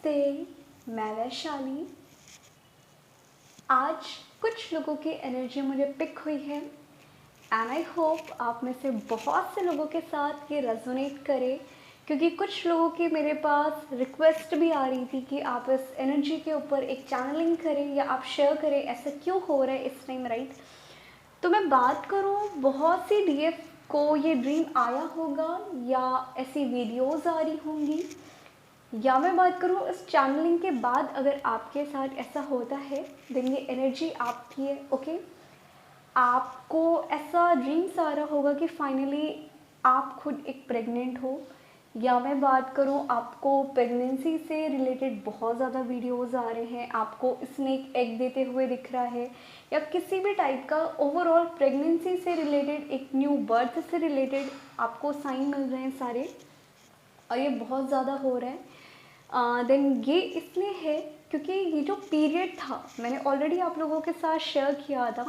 नमस्ते, मैं वैशाली। आज कुछ लोगों की एनर्जी मुझे पिक हुई है एंड आई होप आप में से बहुत से लोगों के साथ ये रेजोनेट करे, क्योंकि कुछ लोगों की मेरे पास रिक्वेस्ट भी आ रही थी कि आप इस एनर्जी के ऊपर एक चैनलिंग करें या आप शेयर करें ऐसा क्यों हो रहा है इस टाइम, राइट। तो मैं बात करूँ, बहुत सी डीएफ को ये ड्रीम आया होगा या ऐसी वीडियोज़ आ रही होंगी, या मैं बात करूँ इस चैनलिंग के बाद अगर आपके साथ ऐसा होता है देन ये एनर्जी आपकी है। ओके, आपको ऐसा ड्रीम्स आ रहा होगा कि फाइनली आप खुद एक प्रेग्नेंट हो, या मैं बात करूँ आपको प्रेगनेंसी से रिलेटेड बहुत ज़्यादा वीडियोस आ रहे हैं, आपको स्नेक एग देते हुए दिख रहा है, या किसी भी टाइप का ओवरऑल प्रेगनेंसी से रिलेटेड एक न्यू बर्थ से रिलेटेड आपको साइन मिल रहे हैं सारे, और ये बहुत ज़्यादा हो रहा है। देन ये इसलिए है क्योंकि ये जो पीरियड था मैंने ऑलरेडी आप लोगों के साथ शेयर किया था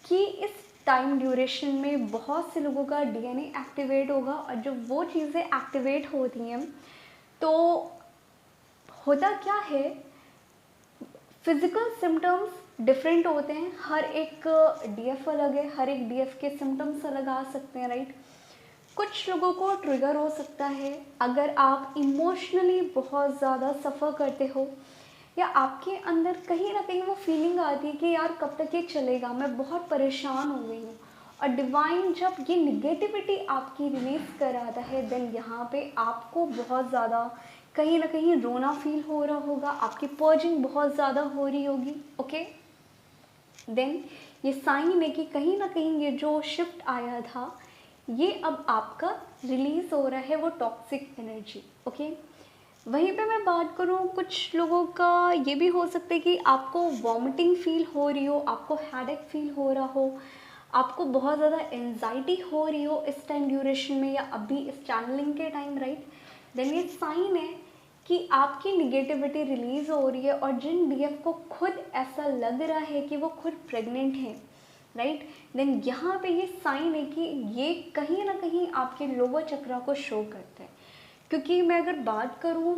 कि इस टाइम ड्यूरेशन में बहुत से लोगों का डीएनए एक्टिवेट होगा, और जब वो चीज़ें एक्टिवेट होती हैं तो होता क्या है, फिज़िकल सिम्टम्स डिफरेंट होते हैं। हर एक डीएफ अलग है, हर एक डीएफ के सिम्टम्स अलग आ सकते हैं, राइट। कुछ लोगों को ट्रिगर हो सकता है अगर आप इमोशनली बहुत ज़्यादा सफ़र करते हो, या आपके अंदर कहीं ना कहीं वो फीलिंग आती है कि यार कब तक ये चलेगा, मैं बहुत परेशान हो गई हूँ, और डिवाइन जब ये निगेटिविटी आपकी रिलीज़ कराता है देन यहाँ पे आपको बहुत ज़्यादा कहीं ना कहीं रोना फील हो रहा होगा, आपकी पर्जिंग बहुत ज़्यादा हो रही होगी। ओके, देन ये साइन है कि कहीं ना कहीं ये जो शिफ्ट आया था ये अब आपका रिलीज़ हो रहा है वो टॉक्सिक एनर्जी। ओके, वहीं पे मैं बात करूँ, कुछ लोगों का ये भी हो सकता है कि आपको वॉमिटिंग फील हो रही हो, आपको हेडेक फील हो रहा हो, आपको बहुत ज़्यादा एंजाइटी हो रही हो इस टाइम ड्यूरेशन में या अभी इस चैनलिंग के टाइम, राइट। देन ये साइन है कि आपकी निगेटिविटी रिलीज़ हो रही है, और जिन डीएफ को खुद ऐसा लग रहा है कि वो खुद प्रेग्नेंट है, राइट, देन यहाँ पे ये साइन है कि ये कहीं ना कहीं आपके लोअर चक्रा को शो करता है। क्योंकि मैं अगर बात करूँ,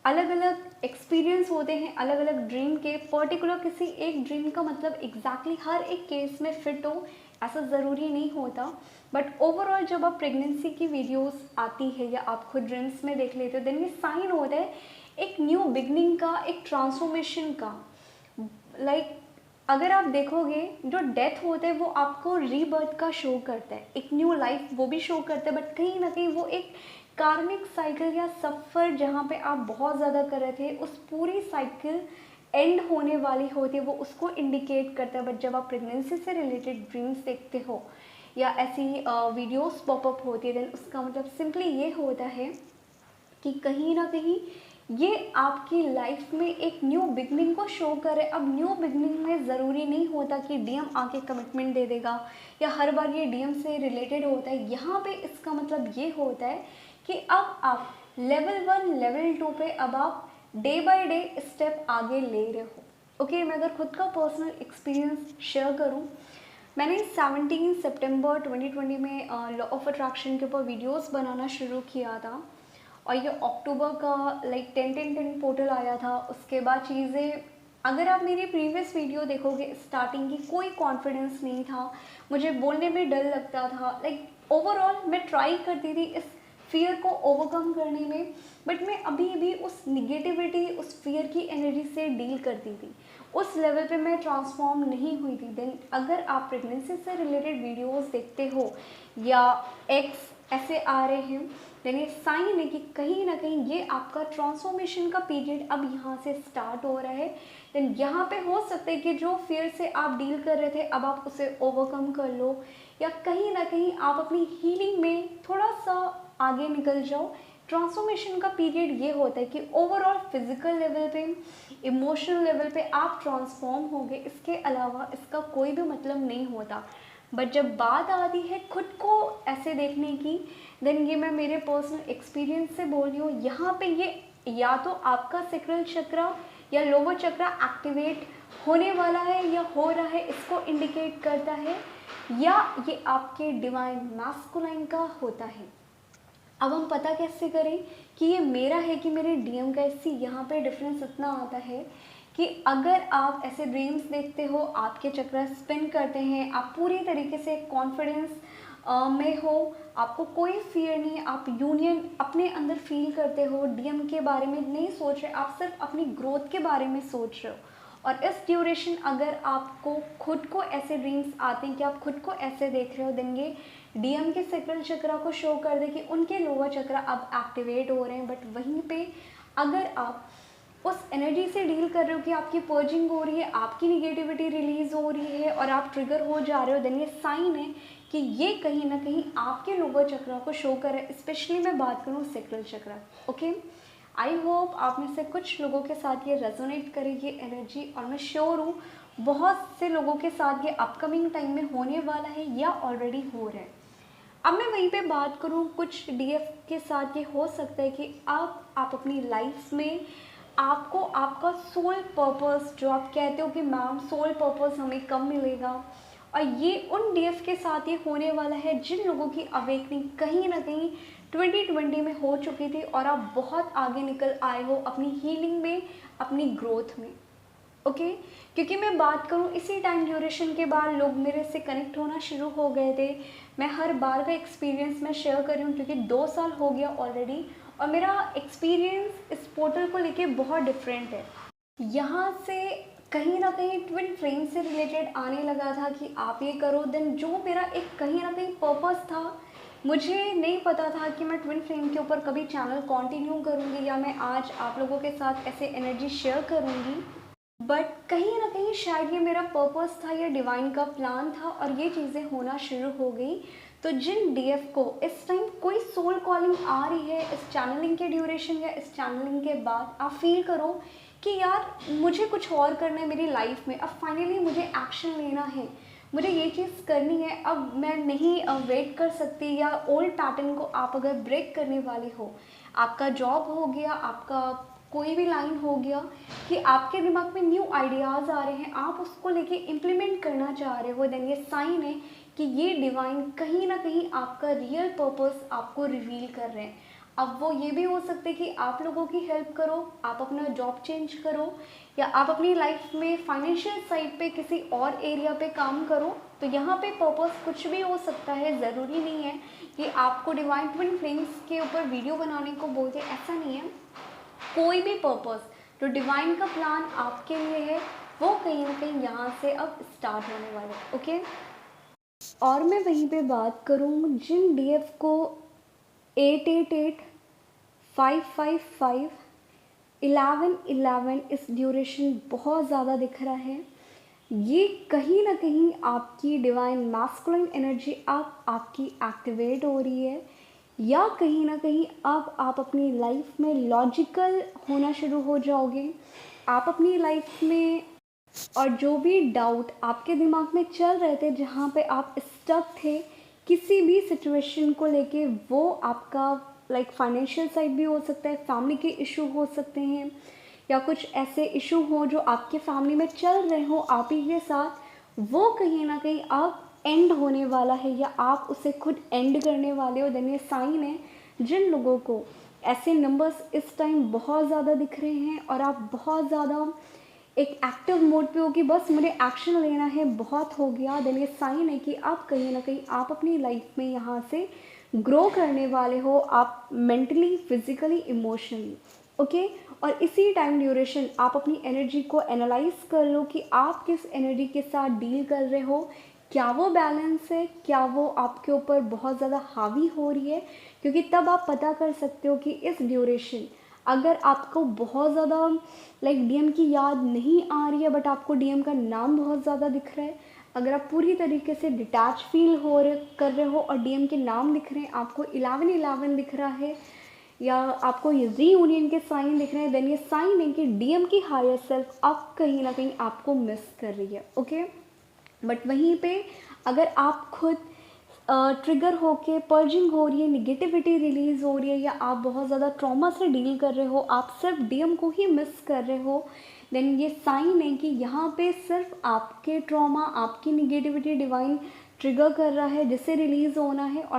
अलग अलग एक्सपीरियंस होते हैं अलग अलग ड्रीम के, पर्टिकुलर किसी एक ड्रीम का मतलब एग्जैक्टली हर एक केस में फिट हो ऐसा ज़रूरी नहीं होता, बट ओवरऑल जब आप प्रेगनेंसी की वीडियोस आती है या आप खुद ड्रीम्स में देख लेते हो देन ये साइन होता है एक न्यू बिगनिंग का, एक ट्रांसफॉर्मेशन का। लाइक अगर आप देखोगे जो डेथ होता है वो आपको रीबर्थ का शो करता है, एक न्यू लाइफ वो भी शो करता है, बट कहीं ना कहीं वो एक कार्मिक साइकिल या सफ़र जहाँ पे आप बहुत ज़्यादा कर रहे थे उस पूरी साइकिल एंड होने वाली होती है, वो उसको इंडिकेट करता है। बट जब आप प्रेगनेंसी से रिलेटेड ड्रीम्स देखते हो या ऐसी वीडियोस पॉपअप होती है देन उसका मतलब सिंपली ये होता है कि कहीं ना कहीं ये आपकी लाइफ में एक न्यू बिगनिंग को शो करे। अब न्यू बिगनिंग में ज़रूरी नहीं होता कि डीएम आके कमिटमेंट दे देगा या हर बार ये डीएम से रिलेटेड होता है। यहाँ पे इसका मतलब ये होता है कि अब आप लेवल 1 लेवल 2 पे अब आप डे बाय डे स्टेप आगे ले रहे हो। ओके, मैं अगर खुद का पर्सनल एक्सपीरियंस शेयर करूँ, मैंने 17 सितंबर 2020 में लॉ ऑफ अट्रैक्शन के ऊपर वीडियोस बनाना शुरू किया था, और ये अक्टूबर का लाइक 10-10-10 पोर्टल आया था। उसके बाद चीज़ें, अगर आप मेरी प्रीवियस वीडियो देखोगे, स्टार्टिंग की कोई कॉन्फिडेंस नहीं था, मुझे बोलने में डर लगता था, लाइक ओवरऑल मैं ट्राई करती थी इस फियर को ओवरकम करने में, बट मैं अभी भी उस निगेटिविटी उस फियर की एनर्जी से डील करती थी, उस लेवल पे मैं ट्रांसफॉर्म नहीं हुई थी। देन अगर आप प्रेगनेंसी से रिलेटेड वीडियोस देखते हो या एक्स ऐसे आ रहे हैं देन ये साइन है कि कहीं ना कहीं ये आपका ट्रांसफॉर्मेशन का पीरियड अब यहाँ से स्टार्ट हो रहा है। देन यहाँ पे हो सकता है कि जो फियर से आप डील कर रहे थे अब आप उसे ओवरकम कर लो, या कहीं ना कहीं आप अपनी हीलिंग में थोड़ा सा आगे निकल जाओ। ट्रांसफॉर्मेशन का पीरियड ये होता है कि ओवरऑल फिजिकल लेवल पे, इमोशनल लेवल पे आप ट्रांसफॉर्म होगे, इसके अलावा इसका कोई भी मतलब नहीं होता। बट जब बात आती है खुद को ऐसे देखने की, देन ये मैं मेरे पर्सनल एक्सपीरियंस से बोल रही हूँ, यहाँ पे ये या तो आपका सेक्रल चक्रा या लोअर चक्रा एक्टिवेट होने वाला है या हो रहा है, इसको इंडिकेट करता है, या ये आपके डिवाइन मैस्कुलाइन का होता है। अब हम पता कैसे करें कि ये मेरा है कि मेरे डीएम का? इसी यहाँ पे डिफरेंस इतना आता है कि अगर आप ऐसे ड्रीम्स देखते हो, आपके चक्र स्पिन करते हैं, आप पूरी तरीके से कॉन्फिडेंस में हो, आपको कोई फियर नहीं है, आप यूनियन अपने अंदर फील करते हो, डीएम के बारे में नहीं सोच रहे, आप सिर्फ अपनी ग्रोथ के बारे में सोच रहे हो, और इस ड्यूरेशन अगर आपको खुद को ऐसे ड्रीम्स आते हैं कि आप खुद को ऐसे देख रहे हो, देन ये डीएम के सेक्रल चक्रा को शो कर दे कि उनके लोअर चक्रा अब एक्टिवेट हो रहे हैं। बट वहीं पे अगर आप उस एनर्जी से डील कर रहे हो कि आपकी पर्जिंग हो रही है, आपकी निगेटिविटी रिलीज हो रही है और आप ट्रिगर हो जा रहे हो, देन ये साइन है कि ये कहीं ना कहीं आपके लोअर चक्रा को शो कर रहा है। स्पेशली मैं बात करूँ sacral chakra. Okay, I hope आप में से कुछ लोगों के साथ ये रेजोनेट करेगी एनर्जी, और मैं श्योर हूँ बहुत से लोगों के साथ ये अपकमिंग टाइम में होने वाला है या ऑलरेडी हो रहा है। अब मैं वहीं पे बात करूँ, कुछ डीएफ के साथ ये हो सकता है कि आप अपनी लाइफ में आपको आपका सोल पर्पस, जो आप कहते हो कि मैम सोल पर्पस हमें कब मिलेगा, और ये उन डीएफ के साथ ये होने वाला है जिन लोगों की अवेकनिंग कहीं ना कहीं 2020 में हो चुकी थी और आप बहुत आगे निकल आए हो अपनी हीलिंग में, अपनी ग्रोथ में। ओके, क्योंकि मैं बात करूँ इसी टाइम ड्यूरेशन के बाद लोग मेरे से कनेक्ट होना शुरू हो गए थे। मैं हर बार का एक्सपीरियंस मैं शेयर कर रही हूँ क्योंकि 2 साल हो गया ऑलरेडी, और मेरा एक्सपीरियंस इस पोर्टल को लेके बहुत डिफरेंट है। यहाँ से कहीं ना कहीं ट्विन फ्लेम से रिलेटेड आने लगा था कि आप ये करो, देन जो मेरा एक कहीं ना कहीं पर्पस था, मुझे नहीं पता था कि मैं ट्विन फ्लेम के ऊपर कभी चैनल कंटिन्यू करूँगी या मैं आज आप लोगों के साथ ऐसे एनर्जी शेयर करूँगी। बट कहीं ना कहीं शायद ये मेरा पर्पस था, ये डिवाइन का प्लान था, और ये चीज़ें होना शुरू हो गई। तो जिन डीएफ को इस टाइम कोई सोल कॉलिंग आ रही है इस चैनलिंग के ड्यूरेशन या इस चैनलिंग के बाद, आप फील करो कि यार मुझे कुछ और करना है मेरी लाइफ में, अब फाइनली मुझे एक्शन लेना है, मुझे ये चीज़ करनी है, अब मैं नहीं वेट कर सकती। या ओल्ड पैटर्न को आप अगर ब्रेक करने वाले हो, आपका जॉब हो गया, आपका कोई भी लाइन हो गया कि आपके दिमाग में न्यू आइडियाज़ आ रहे हैं, आप उसको लेके इम्प्लीमेंट करना चाह रहे हो, देन ये साइन है कि ये डिवाइन कहीं ना कहीं आपका रियल पर्पस आपको रिवील कर रहे हैं। अब वो ये भी हो सकता है कि आप लोगों की हेल्प करो, आप अपना जॉब चेंज करो, या आप अपनी लाइफ में फाइनेंशियल साइड पे किसी और एरिया पे काम करो। तो यहाँ पे पर्पस कुछ भी हो सकता है, ज़रूरी नहीं है कि आपको डिवाइन ट्विन फ्लेम्स के ऊपर वीडियो बनाने को बोलते, ऐसा नहीं है। कोई भी पर्पस जो डिवाइन का प्लान आपके लिए है वो कहीं ना कहीं यहाँ से अब स्टार्ट होने वाला है। ओके, और मैं वहीं पे बात करूँ जिन डीएफ को 888 555 1111 इस ड्यूरेशन बहुत ज़्यादा दिख रहा है, ये कहीं ना कहीं आपकी डिवाइन मैस्कुलिन एनर्जी अब आपकी एक्टिवेट हो रही है, या कहीं ना कहीं अब आप अपनी लाइफ में लॉजिकल होना शुरू हो जाओगे। आप अपनी लाइफ में और जो भी डाउट आपके दिमाग में चल रहे थे, जहाँ पे आप स्टक थे किसी भी सिचुएशन को लेके, वो आपका लाइक फाइनेंशियल साइड भी हो सकता है, फैमिली के इशू हो सकते हैं, या कुछ ऐसे इशू हो जो आपके फैमिली में चल रहे हो आप ही के साथ, वो कहीं ना कहीं अब एंड होने वाला है या आप उसे खुद एंड करने वाले हो। देन ये साइन है जिन लोगों को ऐसे नंबर्स इस टाइम बहुत ज़्यादा दिख रहे हैं और आप बहुत ज़्यादा एक एक्टिव मोड पे हो कि बस मुझे एक्शन लेना है, बहुत हो गया, देन ये साइन है कि आप कहीं ना कहीं आप अपनी लाइफ में यहाँ से ग्रो करने वाले हो, आप मेंटली, फिजिकली, इमोशनली। ओके, और इसी टाइम ड्यूरेशन आप अपनी एनर्जी को एनालाइज कर लो कि आप किस एनर्जी के साथ डील कर रहे हो, क्या वो बैलेंस है, क्या वो आपके ऊपर बहुत ज़्यादा हावी हो रही है, क्योंकि तब आप पता कर सकते हो कि इस ड्यूरेशन अगर आपको बहुत ज़्यादा लाइक डीएम की याद नहीं आ रही है बट आपको डीएम का नाम बहुत ज़्यादा दिख रहा है, अगर आप पूरी तरीके से डिटैच फील कर रहे हो और डीएम के नाम दिख रहे हैं, आपको 1111 दिख रहा है, या आपको ये रीयूनियन के साइन दिख रहे हैं, देन ये साइन है कि डीएम की हायर सेल्फ अब कहीं ना कहीं आपको मिस कर रही है। ओके, बट वहीं पे अगर आप खुद ट्रिगर होके पर्जिंग हो रही है, निगेटिविटी रिलीज हो रही है, या आप बहुत ज़्यादा ट्रॉमा से डील कर रहे हो, आप सिर्फ डीएम को ही मिस कर रहे हो, देन ये साइन है कि यहाँ पे सिर्फ आपके ट्रॉमा, आपकी निगेटिविटी डिवाइन ट्रिगर कर रहा है जिससे रिलीज होना है। और